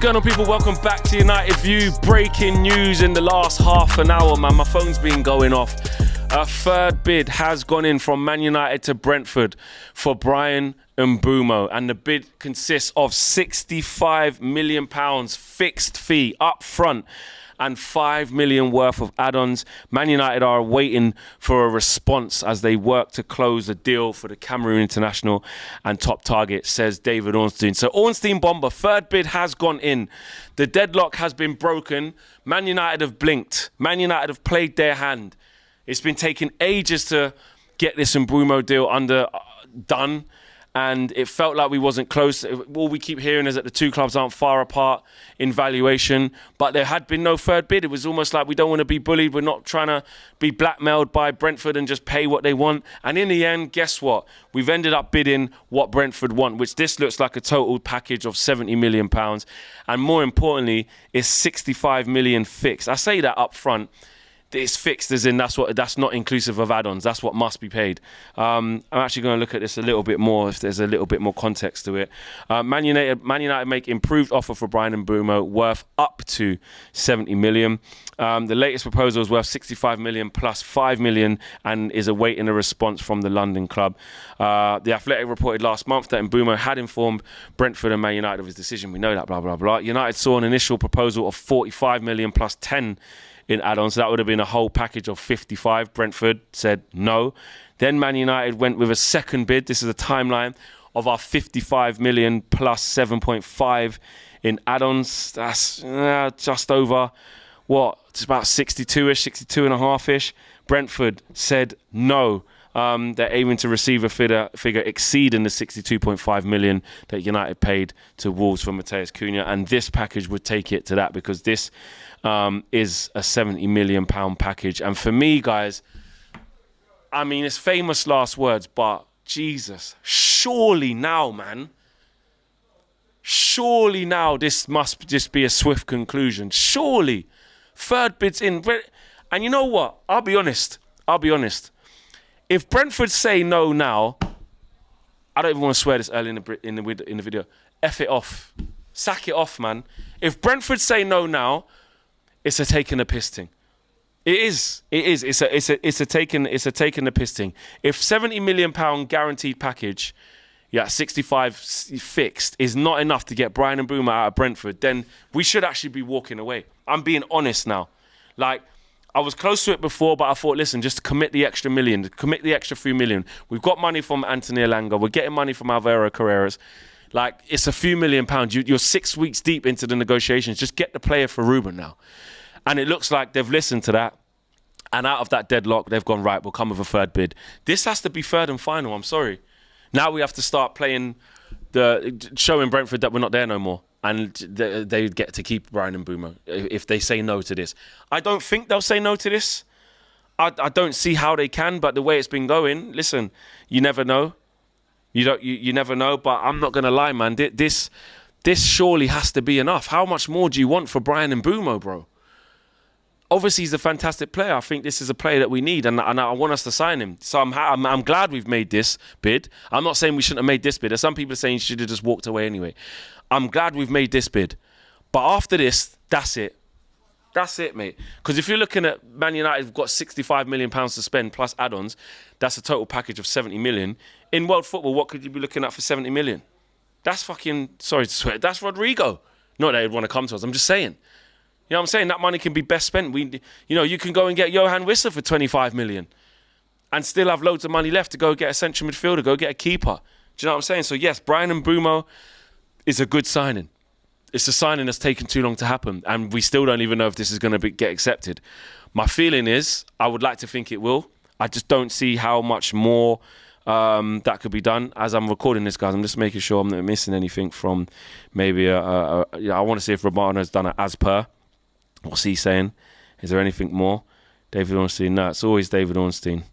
going on, people? Welcome back to United View. Breaking news in the last half an hour, man. My phone's been going off. A third bid has gone in from Man United to Brentford for Bryan Mbeumo, and the bid consists of £65 million fixed fee up front and $5 million worth of add-ons. Man United are waiting for a response as they work to close a deal for the Cameroon international and top target, says David Ornstein. So Ornstein Bomber, third bid has gone in. The deadlock has been broken. Man United have blinked. Man United have played their hand. It's been taking ages to get this Mbeumo deal done, and it felt like we wasn't close. All we keep hearing is that the two clubs aren't far apart in valuation, but there had been no third bid. It was almost like we don't want to be bullied. We're not trying to be blackmailed by Brentford and just pay what they want. And in the end, guess what? We've ended up bidding what Brentford want, which this looks like a total package of £70 million. And more importantly, it's 65 million fixed. I say that up front. It's fixed as in that's not inclusive of add-ons. That's what must be paid. I'm actually going to look at this a little bit more if there's a little bit more context to it. Man United make improved offer for Bryan Mbeumo worth up to 70 million. The latest proposal is worth 65 million plus 5 million and is awaiting a response from the London club. The Athletic reported last month that Mbeumo had informed Brentford and Man United of his decision. We know that, blah, blah, blah. United saw an initial proposal of 45 million plus 10 in add-ons. So that would have been a whole package of 55. Brentford said no. Then Man United went with a second bid. This is a timeline of our 55 million plus 7.5 in add-ons. That's just over, it's about 62-ish, 62 and a half-ish. Brentford said no. They're aiming to receive a figure exceeding the 62.5 million that United paid to Wolves for Matheus Cunha, and this package would take it to that, because this is a £70 million package. And for me, guys, I mean, it's famous last words, but Jesus, surely now, man, surely now this must just be a swift conclusion. Surely, third bid's in. And you know what? I'll be honest. If Brentford say no now, I don't even want to swear this early in the video. F it off. Sack it off, man. If Brentford say no now, it's a taking the piss thing. It is. It's a taking the piss thing. If £70 million guaranteed package, 65 fixed, is not enough to get Bryan Mbeumo out of Brentford, then we should actually be walking away. I'm being honest now. Like, I was close to it before, but I thought, listen, just commit the extra million, commit the extra few million. We've got money from Anthony Elanga. We're getting money from Alvaro Carreras. Like, it's a few £1 million. You're 6 weeks deep into the negotiations. Just get the player for Ruben now. And it looks like they've listened to that. And out of that deadlock, they've gone, right, we'll come with a third bid. This has to be third and final, I'm sorry. Now we have to start showing Brentford that we're not there no more. And they get to keep Bryan Mbeumo if they say no to this. I don't think they'll say no to this. I don't see how they can, but the way it's been going, listen, you never know. You never know, but I'm not going to lie, man. This surely has to be enough. How much more do you want for Bryan Mbeumo, bro? Obviously, he's a fantastic player. I think this is a player that we need, and I want us to sign him. So I'm glad we've made this bid. I'm not saying we shouldn't have made this bid. There's some people saying you should have just walked away anyway. I'm glad we've made this bid. But after this, that's it. That's it, mate. Because if you're looking at Man United, we've got £65 million to spend plus add-ons. That's a total package of 70 million. In world football, what could you be looking at for 70 million? That's fucking, sorry to swear, that's Rodrigo. Not that he'd want to come to us. I'm just saying. You know what I'm saying? That money can be best spent. You can go and get Johan Wissa for 25 million and still have loads of money left to go get a central midfielder, go get a keeper. Do you know what I'm saying? So yes, Bryan Mbeumo is a good signing. It's a signing that's taken too long to happen, and we still don't even know if this is going to get accepted. My feeling is, I would like to think it will. I just don't see how much more that could be done. As I'm recording this, guys, I'm just making sure I'm not missing anything from maybe I want to see if Romano's done it as per. What's he saying? Is there anything more? David Ornstein? No, it's always David Ornstein.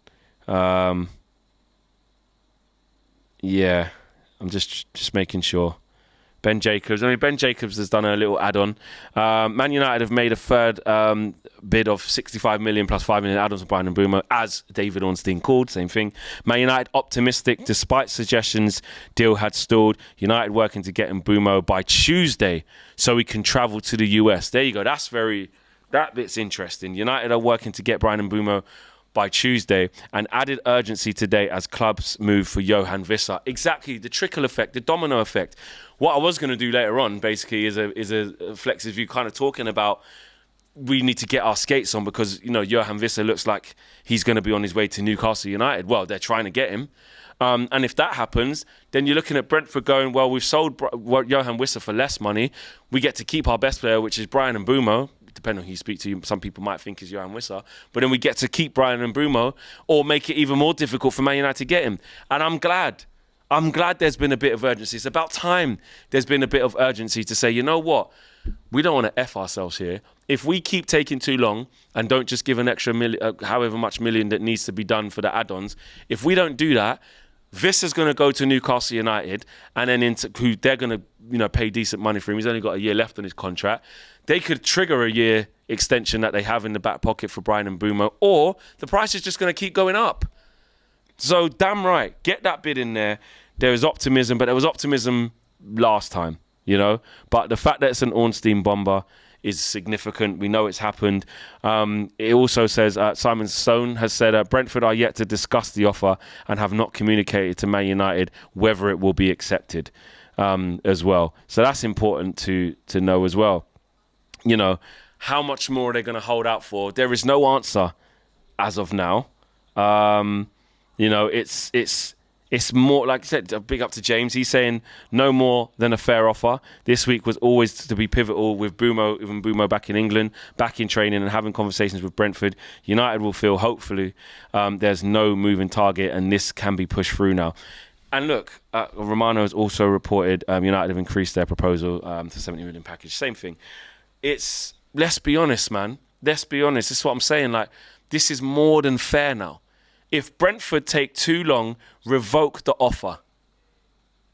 Yeah, I'm just making sure. Ben Jacobs. I mean, Ben Jacobs has done a little add-on. Man United have made a third bid of 65 million plus 5 million add-ons for Bryan Mbeumo, as David Ornstein called. Same thing. Man United optimistic despite suggestions deal had stalled. United working to get Mbeumo by Tuesday so he can travel to the US. There you go. That bit's interesting. United are working to get Bryan Mbeumo by Tuesday, and added urgency today as clubs move for Johan Visser. Exactly, the trickle effect, the domino effect. What I was going to do later on, basically, is a flexes view, kind of talking about we need to get our skates on because, you know, Johan Visser looks like he's going to be on his way to Newcastle United. Well, they're trying to get him. And if that happens, then you're looking at Brentford going, well, we've sold Johan Visser for less money. We get to keep our best player, which is Bryan Mbeumo. Depending on who you speak to, some people might think is Johan Visser. But then we get to keep Bryan Mbeumo or make it even more difficult for Man United to get him. And I'm glad there's been a bit of urgency. It's about time there's been a bit of urgency to say, you know what? We don't want to F ourselves here. If we keep taking too long and don't just give an extra however much million that needs to be done for the add-ons, if we don't do that, Visser's going to go to Newcastle United and then who they're going to pay decent money for him. He's only got a year left on his contract. They could trigger a year extension that they have in the back pocket for Bryan Mbeumo, or the price is just going to keep going up. So damn right, get that bid in there. There is optimism, but there was optimism last time, But the fact that it's an Ornstein bomber is significant. We know it's happened. It also says, Simon Stone has said, Brentford are yet to discuss the offer and have not communicated to Man United whether it will be accepted as well. So that's important to know as well. How much more are they going to hold out for? There is no answer as of now. It's more, like I said, big up to James. He's saying no more than a fair offer. This week was always to be pivotal with Mbeumo back in England, back in training and having conversations with Brentford. United will feel, hopefully, there's no moving target and this can be pushed through now. And look, Romano has also reported United have increased their proposal to 70 million package. Same thing. Let's be honest, man. Let's be honest. This is what I'm saying. Like, this is more than fair now. If Brentford take too long, revoke the offer.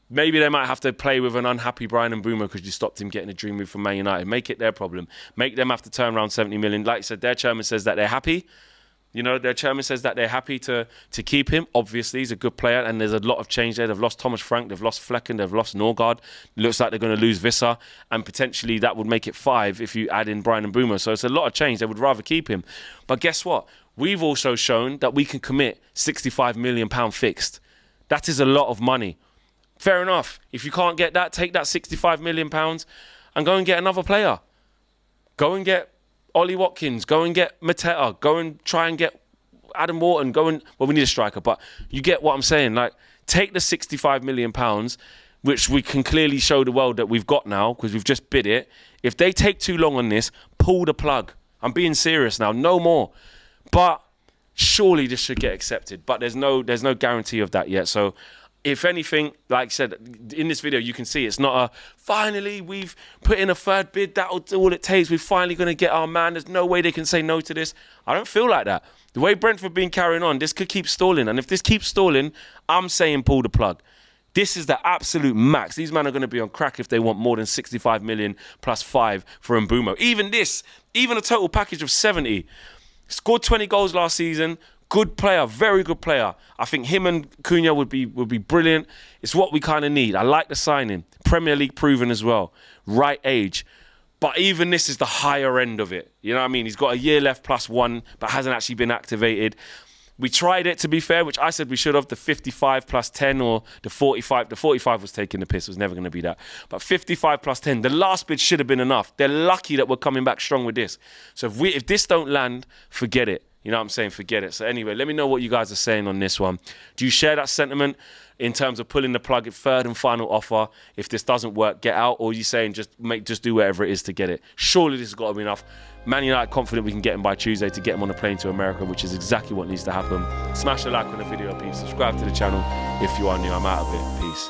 Maybe they might have to play with an unhappy Bryan Mbeumo because you stopped him getting a dream move from Man United. Make it their problem. Make them have to turn around 70 million. Like I said, their chairman says that they're happy. Their chairman says that they're happy to keep him. Obviously, he's a good player, and there's a lot of change there. They've lost Thomas Frank, they've lost Flecken, they've lost Norgard. Looks like they're going to lose Visser, and potentially that would make it 5 if you add in Bryan Mbeumo. So it's a lot of change. They would rather keep him. But guess what? We've also shown that we can commit £65 million fixed. That is a lot of money. Fair enough. If you can't get that, take that £65 million and go and get another player. Go and get Ollie Watkins. Go and get Mateta. Go and try and get Adam Wharton. We need a striker, but you get what I'm saying. Like, take the £65 million, which we can clearly show the world that we've got now because we've just bid it. If they take too long on this, pull the plug. I'm being serious now. No more. But surely this should get accepted. But there's no guarantee of that yet. So if anything, like I said, in this video, you can see it's not finally we've put in a third bid. That's all it takes. We're finally going to get our man. There's no way they can say no to this. I don't feel like that. The way Brentford been carrying on, this could keep stalling. And if this keeps stalling, I'm saying pull the plug. This is the absolute max. These men are going to be on crack if they want more than 65 million plus 5 for Mbeumo. Even a total package of 70. Scored 20 goals last season. Good player, very good player. I think him and Cunha would be brilliant. It's what we kind of need. I like the signing. Premier League proven as well. Right age. But even this is the higher end of it. You know what I mean? He's got a year left plus 1, but hasn't actually been activated. We tried it, to be fair, which I said we should have, the 55 plus 10 or the 45. The 45 was taking the piss. It was never going to be that. But 55 plus 10, the last bid should have been enough. They're lucky that we're coming back strong with this. So if this don't land, forget it. You know what I'm saying? Forget it. So anyway, let me know what you guys are saying on this one. Do you share that sentiment in terms of pulling the plug at third and final offer? If this doesn't work, get out. Or are you saying just do whatever it is to get it? Surely this has got to be enough. Man United confident we can get him by Tuesday to get him on a plane to America, which is exactly what needs to happen. Smash the like on the video, peeps. Subscribe to the channel if you are new. I'm out of it. Peace.